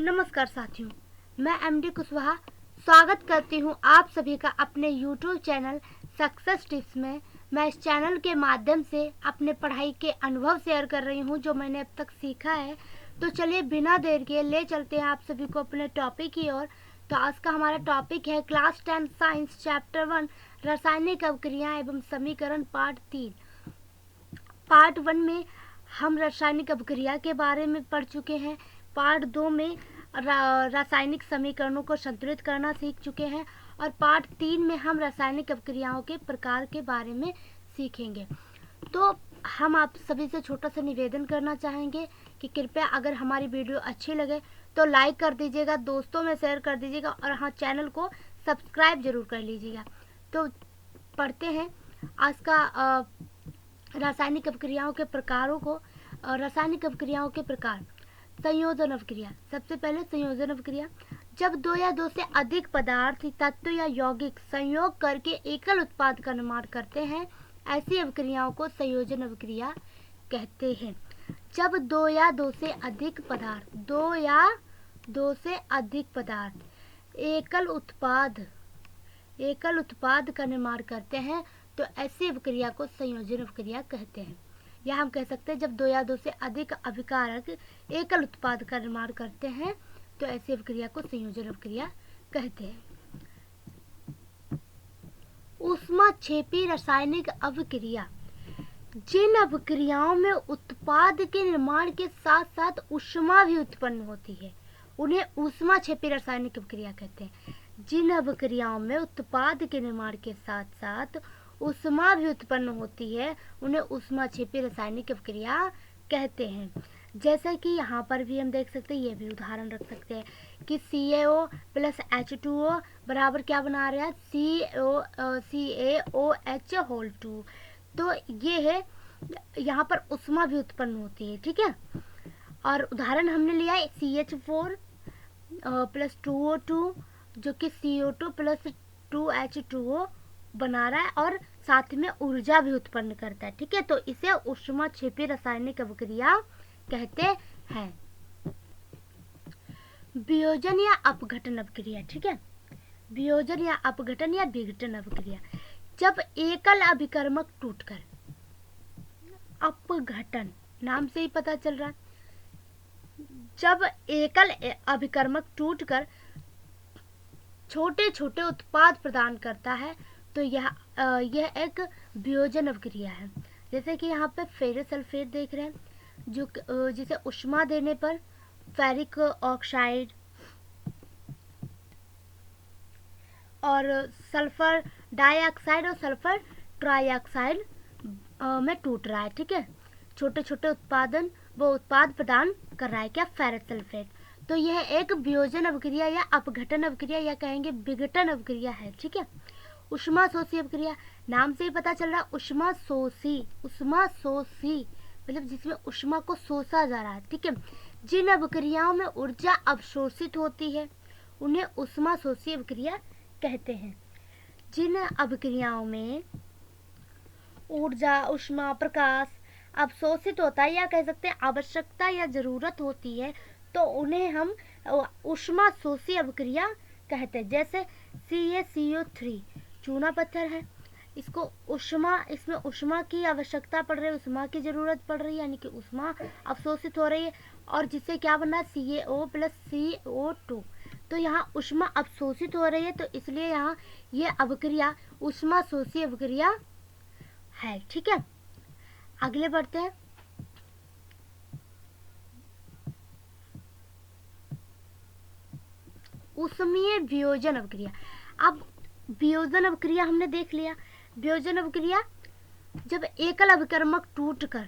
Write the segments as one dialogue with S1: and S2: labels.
S1: नमस्कार साथियों, मैं एमडी कुशवाहा स्वागत करती हूँ आप सभी का अपने यूट्यूब चैनल सक्सेस टिप्स में। मैं इस चैनल के माध्यम से अपने पढ़ाई के अनुभव शेयर कर रही हूँ जो मैंने अब तक सीखा है। तो चलिए बिना देर के ले चलते हैं आप सभी को अपने टॉपिक की ओर। तो आज का हमारा टॉपिक है क्लास 10 साइंस चैप्टर 1 रासायनिक अभिक्रियाएं एवं समीकरण पार्ट 3। पार्ट 1 में हम रासायनिक अभिक्रिया के बारे में पढ़ चुके हैं। पार्ट 2 में रासायनिक समीकरणों को संतुलित करना सीख चुके हैं और पार्ट 3 में हम रासायनिक अभिक्रियाओं के प्रकार के बारे में सीखेंगे। तो हम आप सभी से छोटा सा निवेदन करना चाहेंगे कि कृपया अगर हमारी वीडियो अच्छी लगे तो लाइक कर दीजिएगा, दोस्तों में शेयर कर दीजिएगा और हाँ, चैनल को सब्सक्राइब जरूर कर लीजिएगा। तो पढ़ते हैं आज का रासायनिक अभिक्रियाओं के प्रकारों को। रासायनिक अभिक्रियाओं के प्रकार। संयोजन अभिक्रिया। सबसे पहले संयोजन अभिक्रिया, जब दो या दो से अधिक पदार्थ, तत्व या यौगिक संयोग करके एकल उत्पाद का निर्माण करते हैं, ऐसी अभिक्रियाओं को संयोजन अभिक्रिया कहते हैं। जब दो या दो से अधिक पदार्थ एकल उत्पाद का निर्माण करते हैं तो ऐसी अभिक्रिया को संयोजन अभिक्रिया कहते हैं। या हम कह सकते हैं जब दो या दो से अधिक अभिकारक एकल उत्पाद का निर्माण करते हैं तो ऐसी अभिक्रिया को संयोजन अभिक्रिया कहते हैं। ऊष्माक्षेपी रासायनिक अभिक्रिया, जिन अभिक्रियाओं में उत्पाद के निर्माण के साथ साथ ऊष्मा भी उत्पन्न होती है उन्हें ऊष्माक्षेपी रासायनिक अभिक्रिया कहते हैं। जिन अभिक्रियाओं में उत्पाद के निर्माण के साथ साथ ऊष्मा भी उत्पन्न होती है उन्हें ऊष्माक्षेपी रासायनिक अभिक्रिया कहते हैं। जैसा कि यहाँ पर भी हम देख सकते हैं, ये भी उदाहरण रख सकते हैं कि CaO प्लस H2O बराबर क्या बना रहा है, CaOH होल 2। तो ये है, यहाँ पर ऊष्मा भी उत्पन्न होती है, ठीक है। और उदाहरण हमने लिया है CH4 प्लस 2O2 जो कि CO2 प्लस 2H2O बना रहा है और साथ में ऊर्जा भी उत्पन्न करता है, ठीक है। तो इसे ऊष्माक्षेपी रासायनिक अभिक्रिया कहते हैं। वियोजन या अपघटन अभिक्रिया, ठीक है। वियोजन या अपघटन या विघटन अभिक्रिया, जब एकल अभिकर्मक टूटकर, अपघटन नाम से ही पता चल रहा है, जब एकल अभिकर्मक टूटकर छोटे छोटे उत्पाद प्रदान करता है तो यह एक वियोजन अभिक्रिया है। जैसे कि यहाँ पे फेरस सल्फेट देख रहे हैं जो जिसे ऊष्मा देने पर फेरिक ऑक्साइड और सल्फर डाइऑक्साइड और सल्फर ट्राइऑक्साइड में टूट रहा है, ठीक है। छोटे छोटे उत्पाद प्रदान कर रहा है क्या, फेरस सल्फेट। तो यह एक वियोजन अभिक्रिया या अपघटन अभिक्रिया या कहेंगे विघटन अभिक्रिया है, ठीक है। ऊष्मा शोषी अभिक्रिया, नाम से ही पता चल रहा है ऊष्मा शोषी मतलब जिसमें ऊष्मा को शोषा जा रहा है, ठीक है। जिन अभिक्रियाओं में ऊर्जा अवशोषित होती है उन्हें ऊष्मा शोषी अभिक्रिया कहते हैं। जिन अभिक्रियाओं में ऊर्जा, ऊष्मा, प्रकाश अवशोषित होता है या कह सकते हैं आवश्यकता या जरूरत होती है तो उन्हें हम ऊष्मा शोषी अभिक्रिया कहते हैं। जैसे CaCO3 चूना पत्थर है, इसमें ऊष्मा की आवश्यकता पड़ रही है, ऊष्मा की जरूरत पड़ रही है, यानी कि ऊष्मा अवशोषित हो रही है और जिससे क्या बना है CaO प्लस CO2। तो यहाँ ऊष्मा अवशोषित हो रही है तो इसलिए यहाँ ये अभिक्रिया ऊष्मा शोषी अभिक्रिया है, ठीक है। अगले बढ़ते हैं। ऊष्मीय वियोजन अभिक्रिया। अब वियोजन अभिक्रिया हमने देख लिया। वियोजन अभिक्रिया, जब एकल अभिकर्मक टूटकर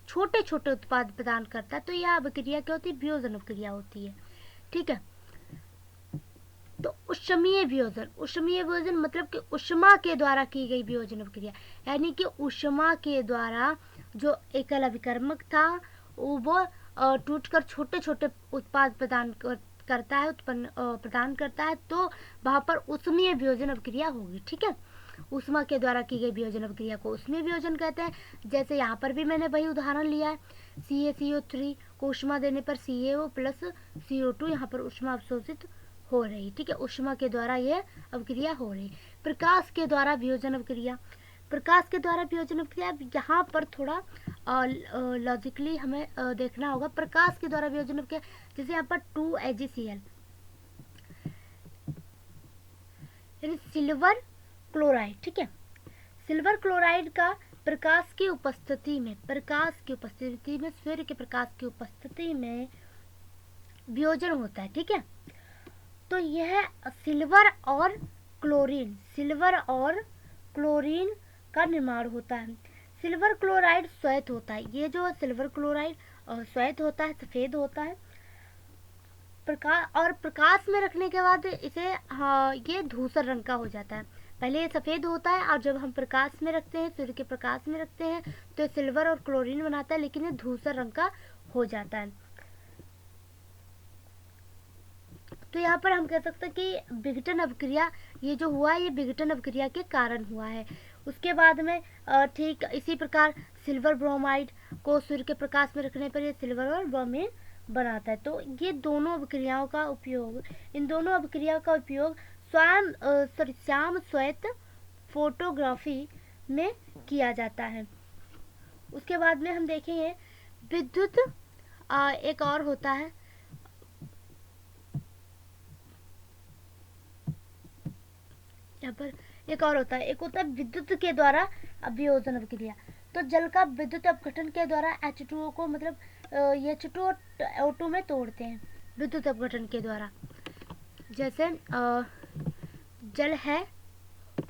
S1: छोटे छोटे उत्पाद प्रदान करता है तो यह अभिक्रिया क्या होती है, वियोजन अभिक्रिया होती है, ठीक है। तो ऊष्मीय वियोजन मतलब कि ऊष्मा के द्वारा की गई वियोजन अभिक्रिया, यानी कि ऊष्मा के द्वारा जो एकल अभिकर्मक था वो टूटकर छोटे छोटे उत्पाद प्रदान करता है तो वहां पर ऊष्मीय वियोजन अभिक्रिया होगी, ठीक है। ऊष्मा के द्वारा की गई वियोजन अभिक्रिया को ऊष्मीय वियोजन कहते हैं। जैसे यहाँ पर भी मैंने वही उदाहरण लिया है CaCO3 को ऊष्मा देने पर CaO प्लस CO2 यहाँ पर ऊष्मा अवशोषित हो रही, ठीक है, ऊष्मा के द्वारा ये अभिक्रिया हो रही। प्रकाश के द्वारा वियोजन अभिक्रिया, प्रकाश के द्वारा वियोजन अभिक्रिया, यहाँ पर थोड़ा लॉजिकली हमें देखना होगा। प्रकाश के द्वारा वियोजन अभिक्रिया, जैसे यहाँ पर 2AgCl यानी सिल्वर क्लोराइड, ठीक है, सिल्वर क्लोराइड का प्रकाश की उपस्थिति में, सूर्य के प्रकाश की उपस्थिति में वियोजन होता है, ठीक है। तो यह सिल्वर और क्लोरीन का निर्माण होता है। सिल्वर क्लोराइड श्वेत होता है, ये जो सिल्वर क्लोराइड श्वेत होता है, सफेद होता है। प्रकाश में रखने के बाद इसे ये धूसर रंग का हो जाता है। पहले ये सफेद होता है और जब हम प्रकाश में रखते हैं, सूर्य के प्रकाश में रखते हैं, तो सिल्वर और क्लोरीन बनाता है, लेकिन ये धूसर रंग का हो जाता है। तो यहाँ पर हम कह सकते हैं कि विघटन अभिक्रिया ये जो हुआ है, ये विघटन अभिक्रिया के कारण हुआ है। उसके बाद में ठीक इसी प्रकार सिल्वर ब्रोमाइड को सूर्य के प्रकाश में रखने पर ये सिल्वर और ब्रोमीन बनाता है। तो ये दोनों अभिक्रियाओं का उपयोग, इन दोनों अभिक्रियाओं का उपयोग श्याम श्वेत फोटोग्राफी में किया जाता है। उसके बाद में हम देखेंगे विद्युत एक और होता है, यहाँ पर एक और होता है, एक होता है विद्युत के द्वारा वियोजन अभिक्रिया। तो जल का विद्युत अपघटन के द्वारा H2O को मतलब H2O O2 में तोड़ते हैं विद्युत अपघटन के द्वारा। जैसे जल है,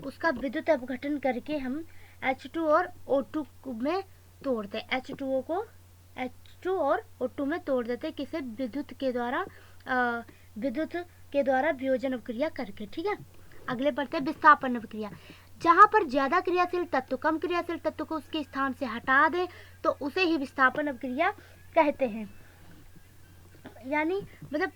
S1: उसका विद्युत अपघटन करके हम H2 और O2 में तोड़ते हैं, H2O को H2 और O2 में तोड़ देते हैं, किसे विद्युत के द्वारा वियोजन अभिक्रिया करके, ठीक है। अगले बढ़ते हैं विस्थापन अभिक्रिया। जहाँ पर ज्यादा क्रियाशील तत्व कम क्रियाशील तत्व को उसके स्थान से हटा दे तो उसे ही विस्थापन अभिक्रिया कहते हैं। यानी मतलब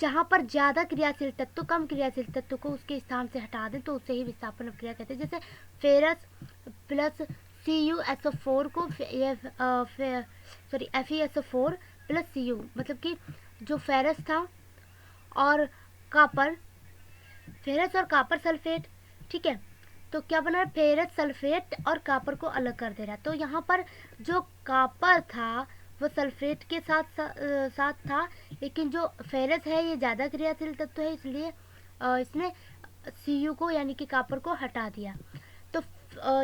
S1: जहाँ पर ज्यादा क्रियाशील तत्व कम क्रियाशील तत्व को उसके स्थान से हटा दें तो उसे ही विस्थापन अभिक्रिया कहते हैं। जैसे फेरस प्लस CuSO4 को FeSO4 प्लस Cu, मतलब कि जो फेरस था और कापर, फेरस और कापर सल्फेट, ठीक है, तो क्या बना, फेरस सल्फेट और कापर को अलग कर दे रहा है। तो यहाँ पर जो कापर था वो सल्फेट के साथ था, लेकिन जो फेरस है ये ज़्यादा क्रियाशील तत्व है, इसलिए इसने Cu को यानी कि कापर को हटा दिया। तो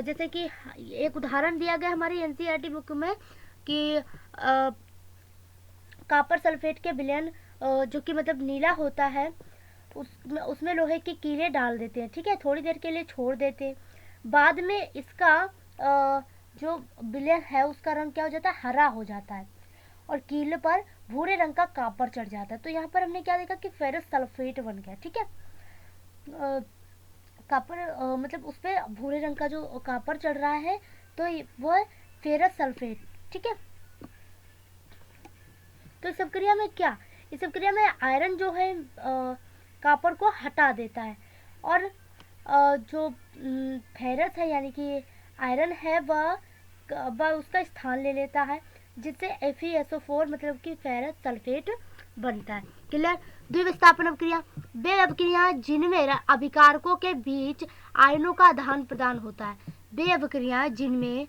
S1: जैसे कि एक उदाहरण दिया गया हमारी NCERT बुक में कि कापर सल्फेट के विलयन जो कि मतलब नीला होता है, उसमें लोहे के कीले डाल देते हैं, ठीक है, थोड़ी देर के लिए छोड़ देते हैं। बाद में इसका जो विलयन है उसका रंग क्या हो जाता है, हरा हो जाता है और कीले पर भूरे रंग का कापर चढ़ जाता है। तो यहाँ पर हमने क्या देखा कि फेरस सल्फेट बन गया, ठीक है। कापर मतलब उस पर भूरे रंग का जो कापर चढ़ रहा है तो वो है फेरस सल्फेट, ठीक है। तो इस प्रक्रिया में क्या, इस प्रक्रिया में आयरन जो है कापर को हटा देता है और जो फेरस है यानी कि आयरन है वह उसका स्थान ले लेता है, जिससे FeSO4 मतलब कि फेरस सल्फेट बनता है। क्लियर। द्विविस्थापन अभिक्रिया, वे अभिक्रिया जिनमें अभिकारकों के बीच आयनों का आदान प्रदान होता है, वे अभिक्रिया जिनमें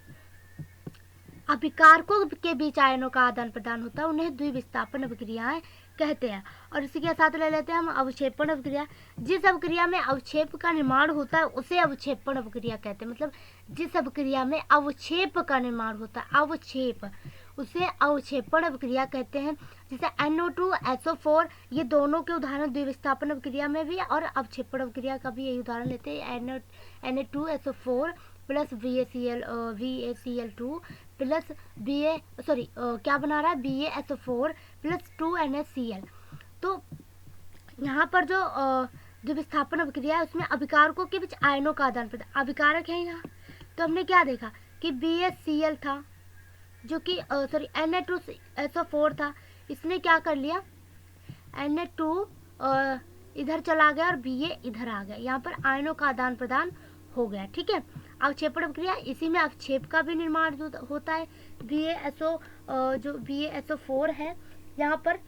S1: अभिकारकों के बीच आयनों का आदान प्रदान होता है उन्हें द्विविस्थापन अभिक्रियाएं कहते हैं। और इसी के साथ ले लेते हैं हम अवक्षेपण अभिक्रिया। जिस अभिक्रिया में अवक्षेप का निर्माण होता है उसे अवक्षेपण अभिक्रिया कहते हैं। मतलब जिस अभिक्रिया में अवक्षेप का निर्माण होता है, अवक्षेप, उसे अवक्षेपण अभिक्रिया कहते हैं। जैसे NO2SO4 ये दोनों के उदाहरण द्विविस्थापन अभिक्रिया में भी और अवक्षेपण अभिक्रिया का भी यही उदाहरण लेते हैं। Na2SO4 प्लस VaCl2 प्लस क्या बना रहा है, BaSO4 प्लस 2NaCl। तो यहाँ पर जो द्विविस्थापन अभिक्रिया है उसमें अभिकारकों के बीच आयनों का आदान प्रदान, अभिकारक है यहाँ। तो हमने क्या देखा कि BaCl था जो कि Na2SO4 था, इसने क्या कर लिया, Na2 इधर चला गया और Ba इधर आ गया, यहाँ पर आयनों का आदान प्रदान हो गया, ठीक है। अवक्षेपण क्रिया, इसी में अवक्षेप का भी निर्माण होता है। VaSO जो VaSO4 है, यहाँ पर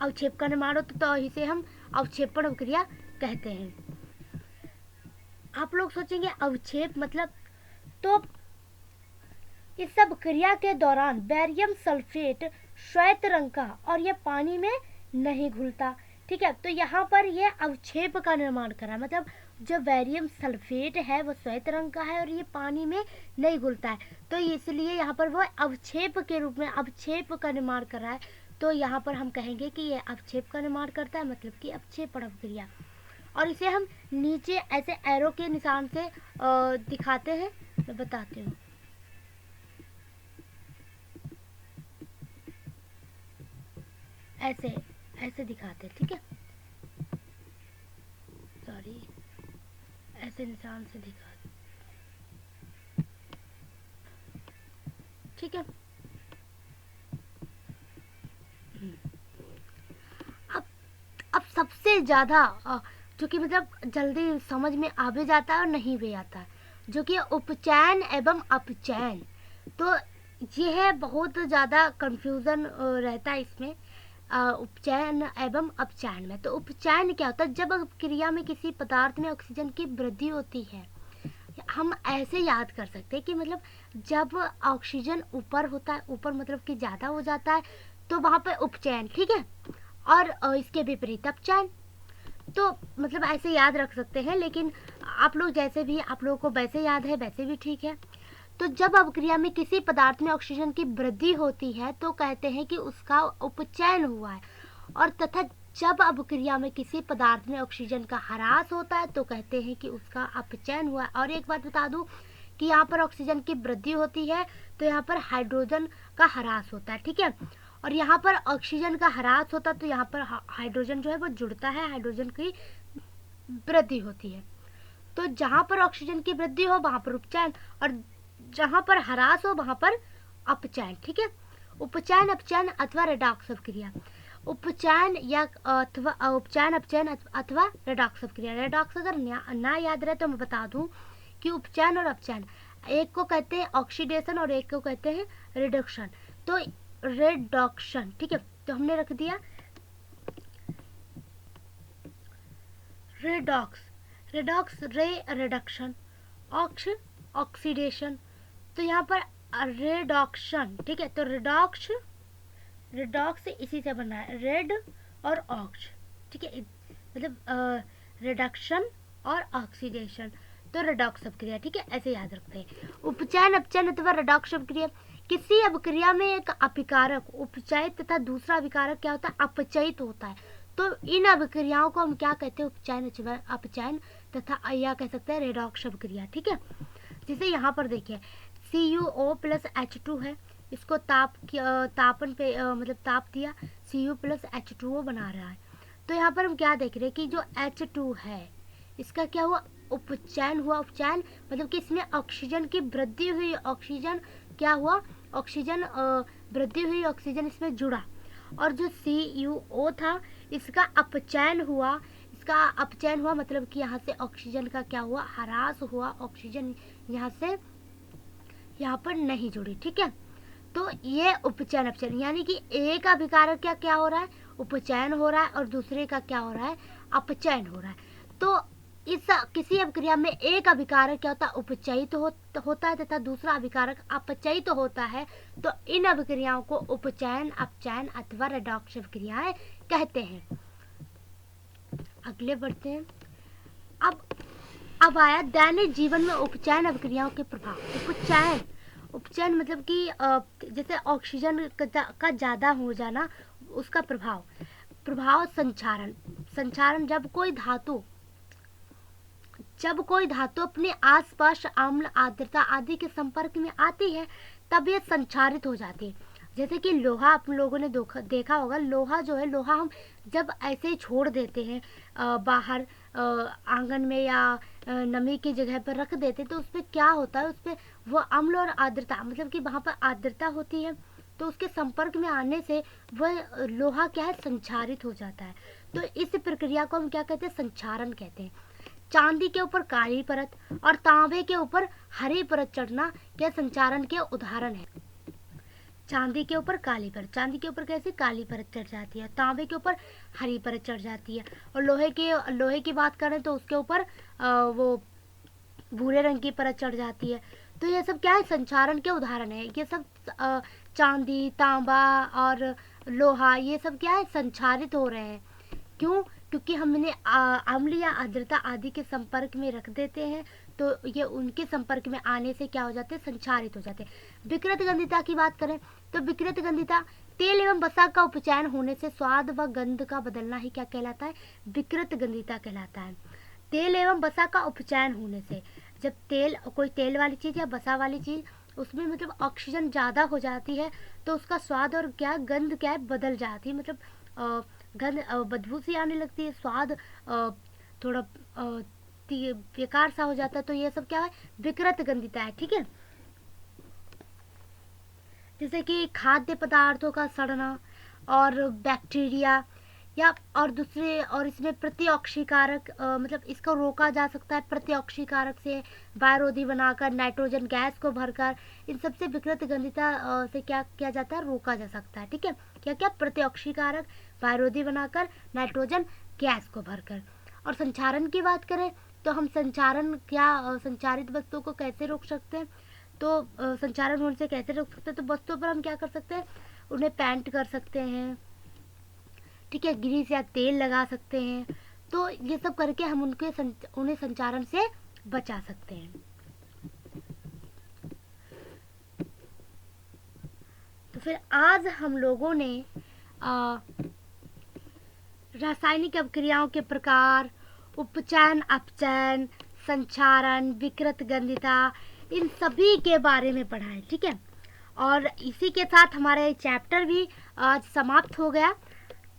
S1: अवक्षेप का निर्माण होता, तो इसे हम अवक्षेपण क्रिया कहते हैं। आप लोग सोचेंगे अवक्षेप मतलब, तो इस सब क्रिया के दौरान बैरियम सल्फेट श्वेत रंग का और यह पानी में नहीं घुलता। ठीक है, तो यहाँ पर यह अवक्षेप का निर्माण कर रहा है, मतलब जो बैरियम सल्फेट है वो श्वेत रंग का है और ये पानी में नहीं घुलता है, तो इसलिए यहाँ पर वो अवक्षेप के रूप में अवक्षेप का निर्माण कर रहा है। तो यहाँ पर हम कहेंगे कि यह अवक्षेप का निर्माण करता है, मतलब कि अवक्षेपण क्रिया। और इसे हम नीचे ऐसे एरो के निशान से दिखाते हैं, मैं बताती हूँ। ऐसे ऐसे दिखाते, ठीक है, सॉरी, ऐसे निशान से दिखाते, ठीक है। अब सबसे ज़्यादा जो कि मतलब जल्दी समझ में आ भी जाता है और नहीं भी आता है, जो कि उपचयन एवं अपचयन। तो ये है, बहुत ज़्यादा कंफ्यूजन रहता है इसमें उपचयन एवं अपचयन में। तो उपचयन क्या होता है, जब क्रिया में किसी पदार्थ में ऑक्सीजन की वृद्धि होती है, हम ऐसे याद कर सकते हैं कि मतलब जब ऑक्सीजन ऊपर होता है, ऊपर मतलब कि ज़्यादा हो जाता है, तो वहाँ पे उपचयन, ठीक है, और इसके विपरीत अपचयन। तो मतलब ऐसे याद रख सकते हैं, लेकिन आप लोग जैसे भी, आप लोगों को वैसे याद है वैसे भी ठीक है। तो जब अभिक्रिया में किसी पदार्थ में ऑक्सीजन की वृद्धि होती है तो कहते हैं कि उसका उपचयन हुआ है, और तथा जब अभिक्रिया में किसी पदार्थ में ऑक्सीजन का ह्रास होता है तो कहते हैं कि उसका अपचयन हुआ है। और एक बात बता दूं कि यहाँ पर ऑक्सीजन की वृद्धि होती है तो यहाँ पर हाइड्रोजन का ह्रास होता है, ठीक है, और यहाँ पर ऑक्सीजन का ह्रास होता है तो यहाँ पर हाइड्रोजन जो है वो जुड़ता है, हाइड्रोजन की वृद्धि होती है। तो जहाँ पर ऑक्सीजन की वृद्धि हो वहाँ पर उपचयन, और जहाँ पर ह्रास हो वहाँ पर अपचयन, ठीक है। उपचयन, अपचयन अथवा रेडॉक्स क्रिया, उपचयन या अथवा उपचयन, अपचयन अथवा रेडॉक्स क्रिया। रेडॉक्स अगर ना याद रहे तो मैं बता दूं कि उपचयन और अपचयन, एक को कहते हैं ऑक्सीडेशन और एक को कहते हैं रिडक्शन। तो रेडॉक्शन, ठीक है, तो हमने रख दिया redox, redox, reduction, ox oxidation. तो यहाँ पर रेडॉक्शन, ठीक है, तो रिडॉक्स, रिडॉक्स इसी से बना है, रेड और ऑक्स, ठीक है, मतलब रिडक्शन और ऑक्सीडेशन, तो रेडॉक्स अपक्रिया, ठीक है, ऐसे याद रखते हैं। उपचयन, अपचयन अथवा रेडॉक्स अपक्रिया, किसी अपक्रिया में एक अभिकारक उपचयित तथा दूसरा अभिकारक क्या होता है, अपचयित होता है। तो इन अभिक्रियाओं को हम क्या कहते हैं, उपचयन, अपचयन तथा या कह सकते हैं रेडॉक्स अपक्रिया, ठीक है। जैसे यहाँ पर देखिए CuO प्लस H2 है, इसको तापन पे मतलब ताप दिया, Cu प्लस H2O बना रहा है। तो यहाँ पर हम क्या देख रहे हैं कि जो H2 है इसका क्या हुआ, उपचयन हुआ। उपचयन मतलब कि इसमें ऑक्सीजन की वृद्धि हुई, ऑक्सीजन क्या हुआ, ऑक्सीजन वृद्धि हुई, ऑक्सीजन इसमें जुड़ा। और जो CuO था इसका अपचयन हुआ, इसका अपचयन हुआ मतलब कि यहाँ से ऑक्सीजन का क्या हुआ, ह्रास हुआ, ऑक्सीजन यहाँ से यहाँ पर नहीं जुड़ी, ठीक है। तो ये उपचयन, अपचयन, यानी कि एक अभिकारक क्या क्या हो रहा है, उपचयन हो रहा है, और दूसरे का क्या हो रहा है, अपचयन हो रहा है। तो इस किसी अभिक्रिया में एक अभिकारक क्या होता है, उपचयित होता है तथा दूसरा अभिकारक अपचयित होता है। तो इन अभिक्रियाओं को उपचयन, अपचयन अथवा रेडॉक्स अभिक्रियाएं कहते हैं। अगले बढ़ते हैं। अब आया दैनिक जीवन में उपचयन अभिक्रियाओं के प्रभाव। उपचयन, उपचयन मतलब कि जैसे ऑक्सीजन का ज़्यादा हो जाना, उसका प्रभाव संक्षारण, संक्षारण जब कोई धातु अपने आसपास अम्ल, आर्द्रता आदि के संपर्क में आती है तब ये संक्षारित हो जाती है। जैसे कि लोहा, आप लोगों ने देखा होगा, लोहा जो है, लोहा हम जब ऐसे ही छोड़ देते हैं बाहर आंगन में या नमी की जगह पर रख देते हैं, तो उस पर क्या होता है, उस पर वो अम्ल और आर्द्रता, मतलब कि वहाँ पर आर्द्रता होती है तो उसके संपर्क में आने से वह लोहा क्या है, संक्षारित हो जाता है। तो इस प्रक्रिया को हम क्या कहते हैं, संक्षारण कहते हैं। चांदी के ऊपर काली परत और तांबे के ऊपर हरी परत चढ़ना यह संचारण के उदाहरण है। चांदी के ऊपर काली परत, चांदी के ऊपर कैसे काली परत चढ़ जाती है, तांबे के ऊपर हरी परत चढ़ जाती है, और लोहे की बात करें तो उसके ऊपर वो भूरे रंग की परत चढ़ जाती है। तो ये सब क्या है, संचारण के उदाहरण है। ये सब चांदी, तांबा और लोहा, ये सब क्या है, संचारित हो रहे हैं। क्यों? क्योंकि हमने अम्ल या आर्द्रता आदि के संपर्क में रख देते हैं, तो ये उनके संपर्क में आने से क्या हो जाते हैं, संचारित हो जाते हैं। विकृत गंधिता की बात करें तो विकृत गंधिता तेल एवं वसा का उपचयन होने से स्वाद व गंध का बदलना ही क्या कहलाता है, विकृत गंधिता कहलाता है। तेल एवं वसा का उपचयन होने से, जब कोई तेल वाली चीज़ या वसा वाली चीज़ उसमें मतलब ऑक्सीजन ज़्यादा हो जाती है तो उसका स्वाद और क्या गंध क्या है, बदल जाती है। मतलब गंध बदबू सी आने लगती है, स्वाद थोड़ा बेकार सा हो जाता है। तो ये सब क्या है, विकृत गंधिता है। ठीक है, जैसे कि खाद्य पदार्थों का सड़ना और बैक्टीरिया या और दूसरे, और इसमें प्रतिऑक्सीकारक मतलब इसको रोका जा सकता है प्रतिऑक्सीकारक से बायोरोधी बनाकर नाइट्रोजन गैस को भरकर, इन सबसे विकृत गंधिता से क्या किया जाता है, रोका जा सकता है। ठीक है, क्या क्या, प्रतिऑक्सीकारक, बायोरोधी बनाकर, नाइट्रोजन गैस को भरकर। और संचारण की बात करें तो हम संचारित वस्तुओं को कैसे रोक सकते हैं, तो संचारण होने से कैसे रोक सकते हैं, तो वस्तुओं पर हम क्या कर सकते हैं, उन्हें पेंट कर सकते हैं। ठीक है, ग्रीस या तेल लगा सकते हैं। तो ये सब करके हम उन्हें संचारण से बचा सकते हैं। तो फिर आज हम लोगों ने रासायनिक अभिक्रियाओं के प्रकार, उपचयन अपचयन, संचारण, विकृत गंधिता, इन सभी के बारे में पढ़ा है। ठीक है, और इसी के साथ हमारा चैप्टर भी आज समाप्त हो गया।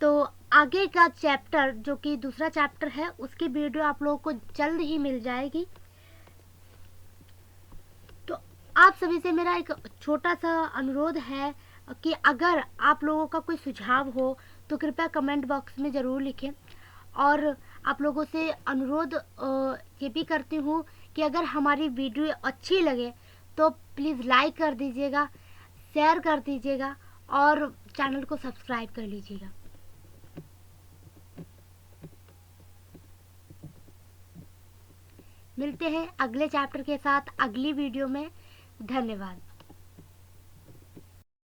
S1: तो आगे का चैप्टर जो कि दूसरा चैप्टर है उसकी वीडियो आप लोगों को जल्द ही मिल जाएगी। तो आप सभी से मेरा एक छोटा सा अनुरोध है कि अगर आप लोगों का कोई सुझाव हो तो कृपया कमेंट बॉक्स में ज़रूर लिखें। और आप लोगों से अनुरोध ये भी करती हूँ कि अगर हमारी वीडियो अच्छी लगे तो प्लीज़ लाइक कर दीजिएगा, शेयर कर दीजिएगा और चैनल को सब्सक्राइब कर लीजिएगा। मिलते हैं अगले चैप्टर के साथ अगली वीडियो में। धन्यवाद।